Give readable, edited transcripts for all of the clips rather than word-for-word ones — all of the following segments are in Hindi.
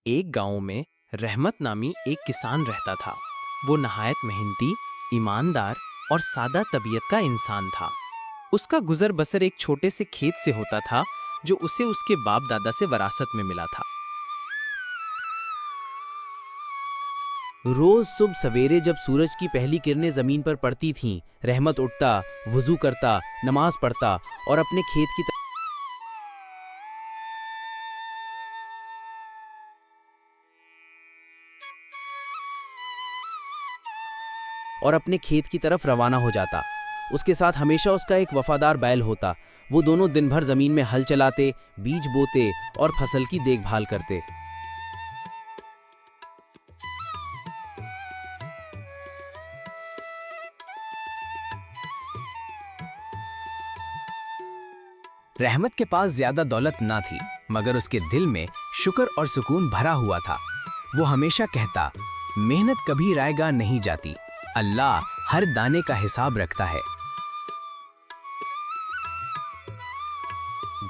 एक गांव में रहमत नामी एक किसान रहता था। वो नहायत मेहनती, ईमानदार और सादा तबीयत का इंसान था। उसका गुजर बसर एक छोटे से खेत से होता था जो उसे उसके बाप दादा से विरासत में मिला था। रोज सुबह सवेरे जब सूरज की पहली किरणें जमीन पर पड़ती थीं, रहमत उठता, वुजू करता, नमाज पढ़ता और अपने खेत की तरफ रवाना हो जाता। उसके साथ हमेशा उसका एक वफादार बैल होता। वो दोनों दिन भर जमीन में हल चलाते, बीज बोते और फसल की देखभाल करते। रहमत के पास ज्यादा दौलत ना थी, मगर उसके दिल में शुक्र और सुकून भरा हुआ था। वो हमेशा कहता, मेहनत कभी रायगा नहीं जाती, अल्लाह हर दाने का हिसाब रखता है।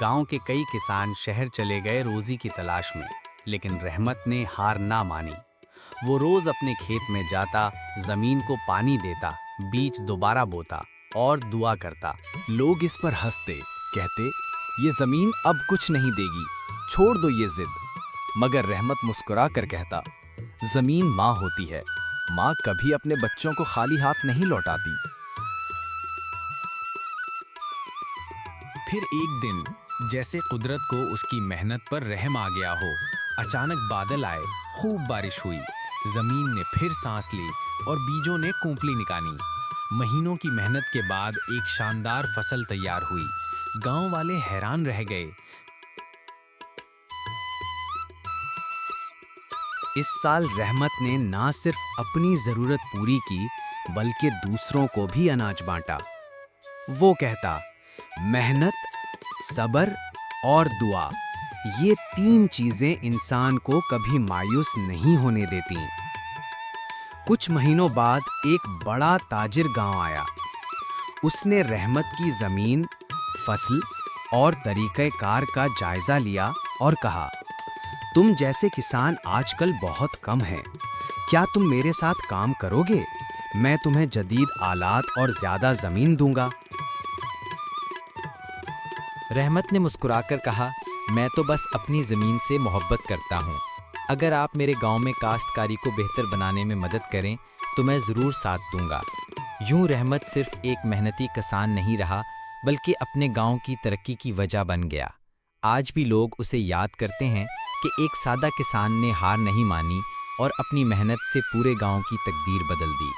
गांव के कई किसान शहर चले गए रोजी की तलाश में, लेकिन रहमत ने हार ना मानी। वो रोज अपने खेत में जाता, जमीन को पानी देता, बीज दोबारा बोता और दुआ करता। लोग इस पर हंसते, कहते, ये जमीन अब कुछ नहीं देगी, छोड़ दो ये जिद। मगर रहमत मुस्कुरा कर कहता, जमीन माँ होती है, माँ कभी अपने बच्चों को खाली हाथ नहीं लौटाती। फिर एक दिन, जैसे कुदरत को उसकी मेहनत पर रहम आ गया हो, अचानक बादल आए, खूब बारिश हुई। जमीन ने फिर सांस ली और बीजों ने कुंपली निकाली। महीनों की मेहनत के बाद एक शानदार फसल तैयार हुई। गांव वाले हैरान रह गए। इस साल रहमत ने ना सिर्फ अपनी जरूरत पूरी की, बल्कि दूसरों को भी अनाज बांटा। वो कहता, मेहनत, सब्र और दुआ, ये तीन चीजें इंसान को कभी मायूस नहीं होने देती। कुछ महीनों बाद एक बड़ा ताजिर गांव आया। उसने रहमत की जमीन, फसल और तरीक़ेकार का जायजा लिया और कहा, तुम जैसे किसान आजकल बहुत कम हैं। क्या तुम मेरे साथ काम करोगे? मैं तुम्हें जदीद आलात और ज्यादा जमीन दूंगा। रहमत ने मुस्कुराकर कहा, मैं तो बस अपनी ज़मीन से मोहब्बत करता हूँ। अगर आप मेरे गांव में काश्तकारी को बेहतर बनाने में मदद करें तो मैं ज़रूर साथ दूंगा। यूं रहमत सिर्फ एक मेहनती किसान नहीं रहा, बल्कि अपने गांव की तरक्की की वजह बन गया। आज भी लोग उसे याद करते हैं कि एक सादा किसान ने हार नहीं मानी और अपनी मेहनत से पूरे गांव की तकदीर बदल दी।